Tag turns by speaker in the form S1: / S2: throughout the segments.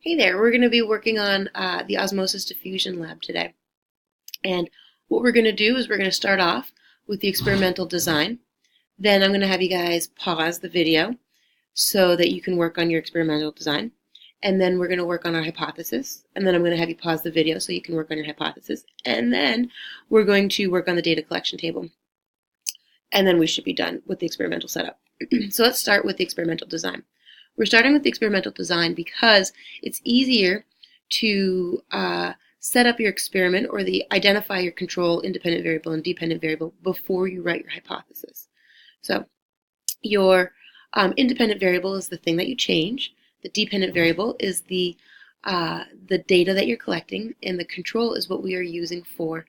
S1: Hey there, we're going to be working on the Osmosis Diffusion lab today. And what we're going to do is we're going to start off with the experimental design. Then I'm going to have you guys pause the video so that you can work on your experimental design. And then we're going to work on our hypothesis. And then I'm going to have you pause the video so you can work on your hypothesis. And then we're going to work on the data collection table. And then we should be done with the experimental setup. So let's start with the experimental design. We're starting with the experimental design because it's easier to set up your experiment or identify your control, independent variable and dependent variable before you write your hypothesis. So your independent variable is the thing that you change. The dependent variable is the data that you're collecting, and the control is what we are using for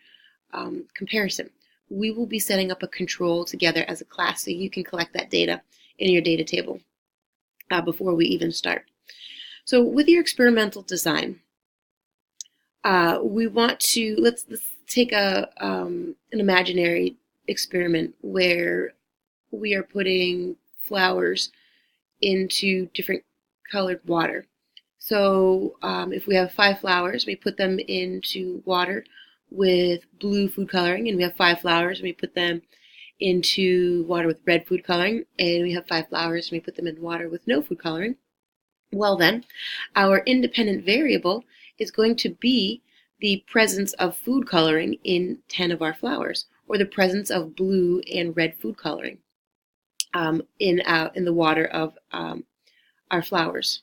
S1: comparison. We will be setting up a control together as a class so you can collect that data in your data table before we even start. So with your experimental design, we want to, let's take an imaginary experiment where we are putting flowers into different colored water. So if we have 5 flowers, we put them into water with blue food coloring, and we have 5 flowers and we put them into water with red food coloring, and we have 5 flowers and we put them in water with no food coloring. Well then, our independent variable is going to be the presence of food coloring in 10 of our flowers, or the presence of blue and red food coloring in the water of our flowers.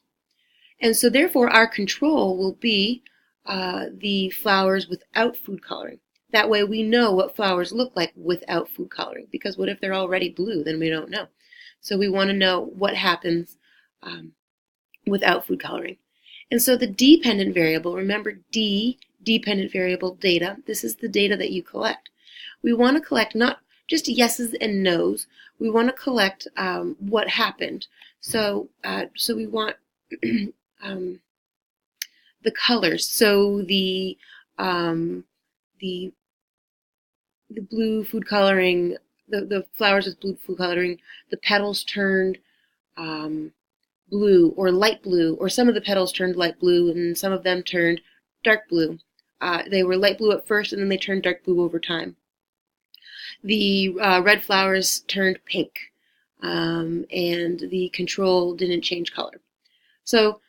S1: And so therefore our control will be the flowers without food coloring. That way we know what flowers look like without food coloring, because what if they're already blue? Then we don't know. So we want to know what happens without food coloring. And so the dependent variable, remember D, dependent variable data, this is the data that you collect. We want to collect not just yeses and nos, we want to collect what happened. So we want the colors. So the blue food coloring, the flowers with blue food coloring, the petals turned blue or light blue, or some of the petals turned light blue and some of them turned dark blue. They were light blue at first and then they turned dark blue over time. The red flowers turned pink and the control didn't change color. So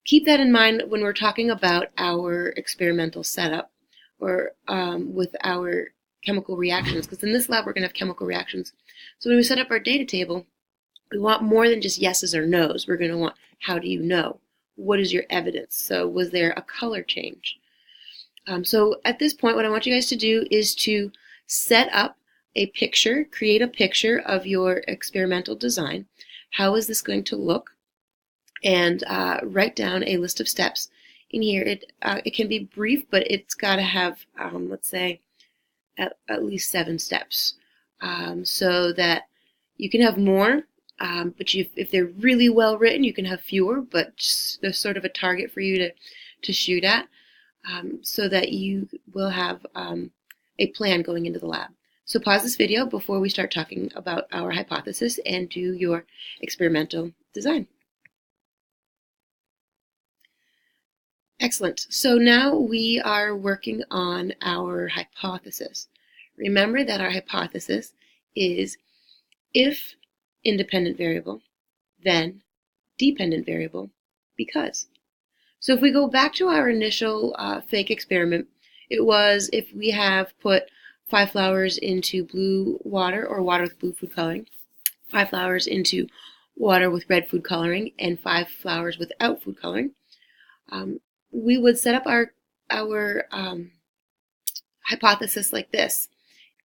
S1: keep that in mind when we're talking about our experimental setup or with our chemical reactions, because in this lab we're going to have chemical reactions. So when we set up our data table, we want more than just yeses or nos. We're going to want, how do you know? What is your evidence? So was there a color change? So at this point, what I want you guys to do is to set up a picture, create a picture of your experimental design. How is this going to look? And write down a list of steps. In here, it can be brief, but it's got to have, let's say, at least 7 steps, so that you can have more. But if they're really well written, you can have fewer. But there's sort of a target for you to shoot at, so that you will have a plan going into the lab. So pause this video before we start talking about our hypothesis and do your experimental design. Excellent. So now we are working on our hypothesis. Remember that our hypothesis is if independent variable, then dependent variable, because. So if we go back to our initial fake experiment, it was if we have put 5 flowers into blue water or water with blue food coloring, 5 flowers into water with red food coloring, and 5 flowers without food coloring, we would set up our hypothesis like this.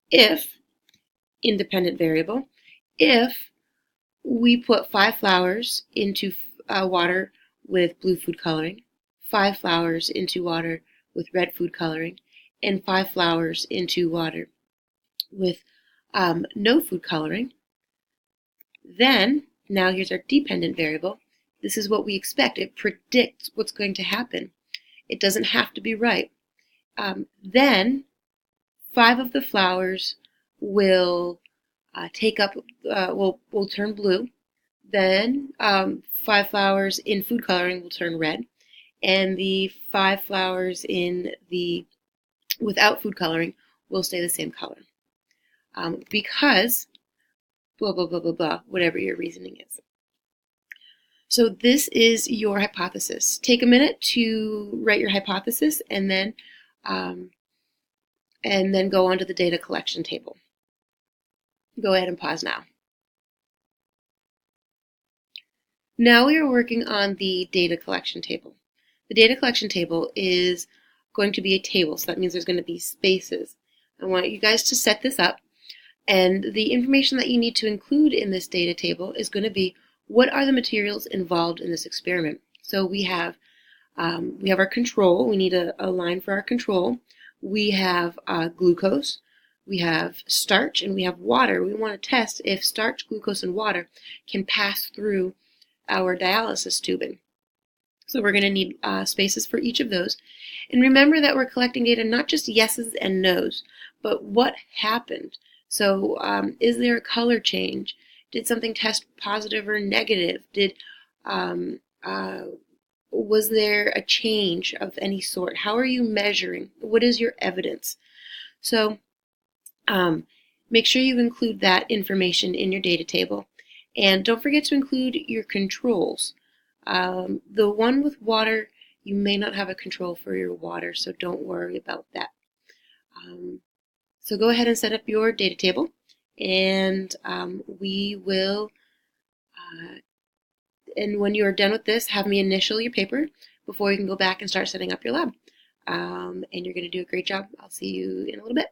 S1: If independent variable, if we put 5 flowers into water with blue food coloring, 5 flowers into water with red food coloring, and 5 flowers into water with no food coloring, then, now here's our dependent variable. This is what we expect. It predicts what's going to happen. It doesn't have to be right. Then 5 of the flowers will will turn blue. Then 5 flowers in food coloring will turn red, and the 5 flowers in the without food coloring will stay the same color. Because blah, blah, blah, blah, blah, whatever your reasoning is. So this is your hypothesis. Take a minute to write your hypothesis and then go on to the data collection table. Go ahead and pause now. Now we are working on the data collection table. The data collection table is going to be a table, so that means there's going to be spaces. I want you guys to set this up, and the information that you need to include in this data table is going to be what are the materials involved in this experiment. So we have our control. We need a line for our control. We have glucose. We have starch, and we have water. We want to test if starch, glucose, and water can pass through our dialysis tubing. So we're going to need spaces for each of those. And remember that we're collecting data not just yeses and nos, but what happened. So is there a color change? Did something test positive or negative? Was there a change of any sort? How are you measuring? What is your evidence? So make sure you include that information in your data table. And don't forget to include your controls. The one with water, you may not have a control for your water, so don't worry about that. So go ahead and set up your data table, and we will, and when you are done with this, have me initial your paper before you can go back and start setting up your lab. And you're going to do a great job. I'll see you in a little bit.